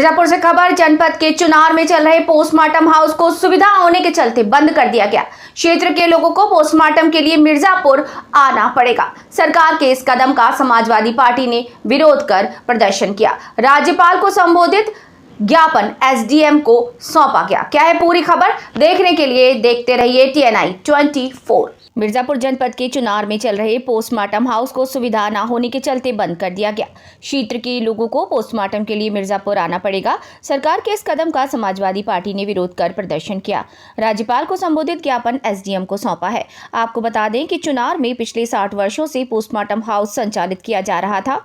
मिर्जापुर से खबर। जनपद के चुनार में चल रहे पोस्टमार्टम हाउस को सुविधा होने के चलते बंद कर दिया गया। क्षेत्र के लोगों को पोस्टमार्टम के लिए मिर्जापुर आना पड़ेगा। सरकार के इस कदम का समाजवादी पार्टी ने विरोध कर प्रदर्शन किया। राज्यपाल को संबोधित ज्ञापन एसडीएम को सौंपा गया। क्या है पूरी खबर, देखने के लिए देखते रहिए TNI 24। मिर्जापुर जनपद के चुनार में चल रहे पोस्टमार्टम हाउस को सुविधा न होने के चलते बंद कर दिया गया। क्षेत्र के लोगों को पोस्टमार्टम के लिए मिर्जापुर आना पड़ेगा। सरकार के इस कदम का समाजवादी पार्टी ने विरोध कर प्रदर्शन किया। राज्यपाल को संबोधित ज्ञापन एसडीएम को सौंपा है। आपको बता दें कि चुनार में पिछले 60 वर्षों से पोस्टमार्टम हाउस संचालित किया जा रहा था।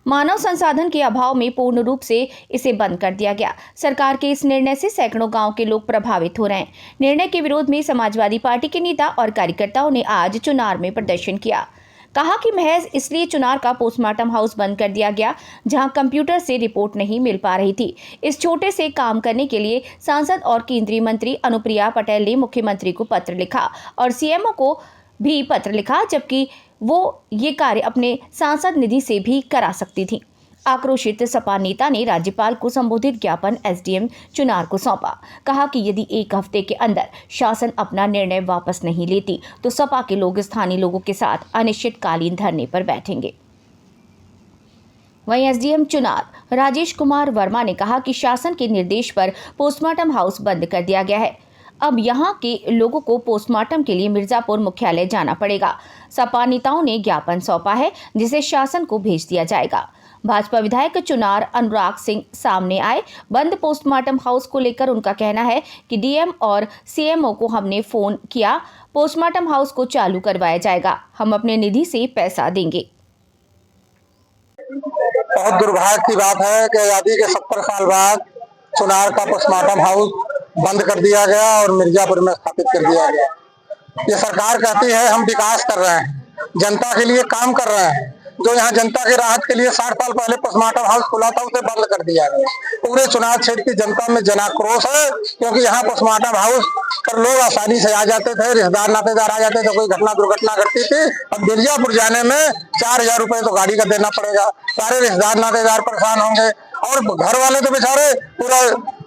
मानव संसाधन के अभाव में पूर्ण रूप से इसे बंद कर दिया गया। सरकार के इस निर्णय से सैकड़ों गांव के लोग प्रभावित हो रहे हैं। निर्णय के विरोध में समाजवादी पार्टी के नेता और कार्यकर्ताओं ने आज चुनार में प्रदर्शन किया। कहा कि महज इसलिए चुनार का पोस्टमार्टम हाउस बंद कर दिया गया जहां कंप्यूटर से रिपोर्ट नहीं मिल पा रही थी। इस छोटे से काम करने के लिए सांसद और केंद्रीय मंत्री अनुप्रिया पटेल ने मुख्यमंत्री को पत्र लिखा और सीएमओ को भी पत्र लिखा, जबकि वो ये कार्य अपने सांसद निधि से भी करा सकती थी। आक्रोशित सपा नेता ने राज्यपाल को संबोधित ज्ञापन एसडीएम चुनार को सौंपा। कहा कि यदि एक हफ्ते के अंदर शासन अपना निर्णय वापस नहीं लेती तो सपा के लोग स्थानीय लोगों के साथ अनिश्चितकालीन धरने पर बैठेंगे। वहीं एसडीएम चुनार राजेश कुमार वर्मा ने कहा कि शासन के निर्देश पर पोस्टमार्टम हाउस बंद कर दिया गया है। अब यहां के लोगों को पोस्टमार्टम के लिए मिर्जापुर मुख्यालय जाना पड़ेगा। सपा नेताओं ने ज्ञापन सौंपा है जिसे शासन को भेज दिया जाएगा। भाजपा विधायक चुनार अनुराग सिंह सामने आए। बंद पोस्टमार्टम हाउस को लेकर उनका कहना है कि डीएम और सीएमओ को हमने फोन किया, पोस्टमार्टम हाउस को चालू करवाया जाएगा, हम अपने निधि से पैसा देंगे। बहुत दुर्भाग्य की बात है कि आजादी के 70 साल बाद चुनार का पोस्टमार्टम हाउस बंद कर दिया गया और मिर्जापुर में स्थापित कर दिया गया। ये सरकार कहती है हम विकास कर रहे हैं, जनता के लिए काम कर रहे हैं। जो यहाँ जनता की राहत के लिए 60 साल पहले पोस्टमार्टम हाउस खुला था उसे बंद कर दिया गया। पूरे चुनाव क्षेत्र की जनता में जनाक्रोश है, क्योंकि यहाँ पोस्टमार्टम हाउस पर लोग आसानी से आ जाते थे, रिश्तेदार नातेदार आ जाते थे, कोई घटना दुर्घटना घटती थी। अब मिर्जापुर जाने में 4000 रुपए तो गाड़ी का देना पड़ेगा। सारे रिश्तेदार नातेदार परेशान होंगे और घर वाले तो बेचारे पूरा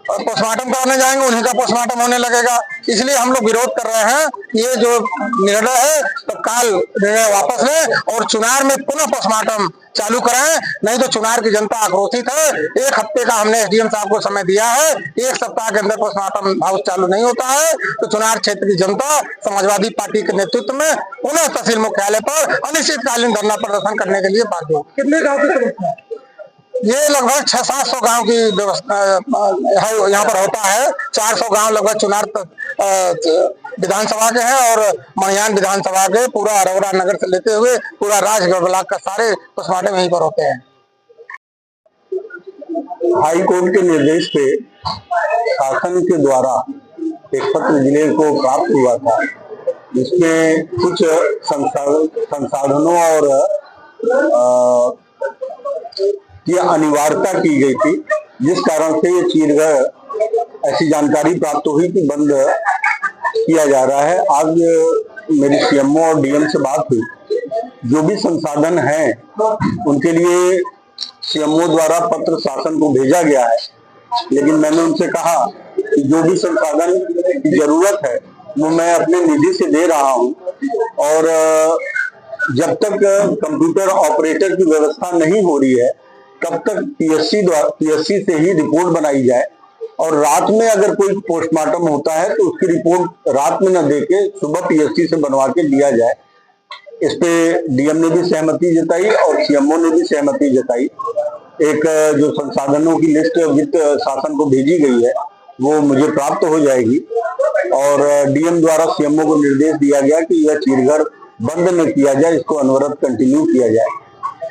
पोस्टमार्टम कराने जाएंगे, उन्हीं का पोस्टमार्टम होने लगेगा। इसलिए हम लोग विरोध कर रहे हैं। ये जो निर्णय है तत्काल निर्णय वापस लें और चुनार में पुनः पोस्टमार्टम चालू कराएं, नहीं तो चुनार की जनता आक्रोशित है। 1 हफ्ते का हमने एसडीएम साहब को समय दिया है, 1 सप्ताह के अंदर पोस्टमार्टम हाउस चालू नहीं होता है तो चुनार क्षेत्र की जनता समाजवादी पार्टी के नेतृत्व में पुनः तहसील मुख्यालय पर अनिश्चितकालीन धरना प्रदर्शन करने के लिए बाध्य हो। कितने गाँव की समस्या? ये लगभग 600-700 गांव की व्यवस्था यहाँ पर होता है। 400 गांव लगभग चुनार विधानसभा के हैं और मणियान विधानसभा के, पूरा अरोरा नगर से लेते हुए पूरा राजगढ़ ब्लॉक का सारे पोस्टमार्टम यहीं पर होते हैं। हाई कोर्ट के निर्देश पे शासन के द्वारा एक पत्र जिले को प्राप्त हुआ था, जिसमें कुछ संसाधनों और की अनिवार्यता की गई थी, जिस कारण से ये चीरगढ़ ऐसी जानकारी प्राप्त हुई कि बंद किया जा रहा है। आज मेरी सीएमओ और डीएम से बात हुई, जो भी संसाधन हैं उनके लिए सीएमओ द्वारा पत्र शासन को भेजा गया है, लेकिन मैंने उनसे कहा कि जो भी संसाधन की जरूरत है वो मैं अपने निधि से दे रहा हूँ और जब तक कंप्यूटर ऑपरेटर की व्यवस्था नहीं हो रही है तब तक पीएससी से ही रिपोर्ट बनाई जाए और रात में अगर कोई पोस्टमार्टम होता है तो उसकी रिपोर्ट रात में न देके सुबह पीएससी से बनवा के लिया जाए। इस पे डीएम ने भी सहमति जताई और सीएमओ ने भी सहमति जताई। एक जो संसाधनों की लिस्ट वित्त शासन को भेजी गई है वो मुझे प्राप्त हो जाएगी और डीएम द्वारा सीएमओ को निर्देश दिया गया कि यह चीरगढ़ बंद न किया जाए, इसको अनवरत कंटिन्यू किया जाए।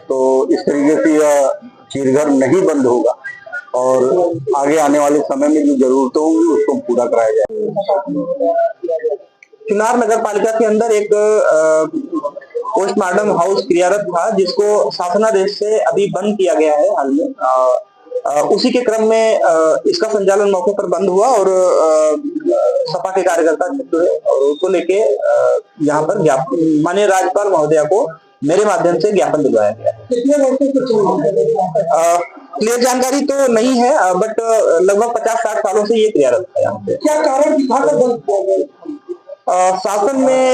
तो इस तरीके से यह चीरगढ़ नहीं बंद होगा और आगे आने वाले समय में जो जरूरतें होंगी उसको पूरा कराया जाए। चुनार नगर पालिका के अंदर एक पोस्टमार्टम हाउस कार्यरत था, जिसको शासनादेश से अभी बंद किया गया है हाल में। उसी के क्रम में इसका संचालन मौके पर बंद हुआ और सपा के कार्यकर्ता जुड़े और उसको लेके यहाँ पर माननीय राज्यपाल महोदया को मेरे माध्यम से ज्ञापन दिलवाया गया। कितने वर्षों से क्लियर जानकारी तो नहीं है, बट लगभग 50-60 सालों से ये कार्यरत है यहाँ पे। क्या कारण दिखाकर बंद किया गया? शासन में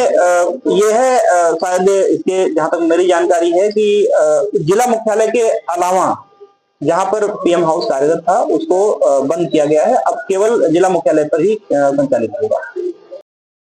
ये है, शायद इसके जहां तक मेरी जानकारी है कि जिला मुख्यालय के अलावा जहां पर पीएम हाउस कार्यरत था उसको बंद किया गया है। अब केवल जिला मुख्यालय पर ही संचालित होगा।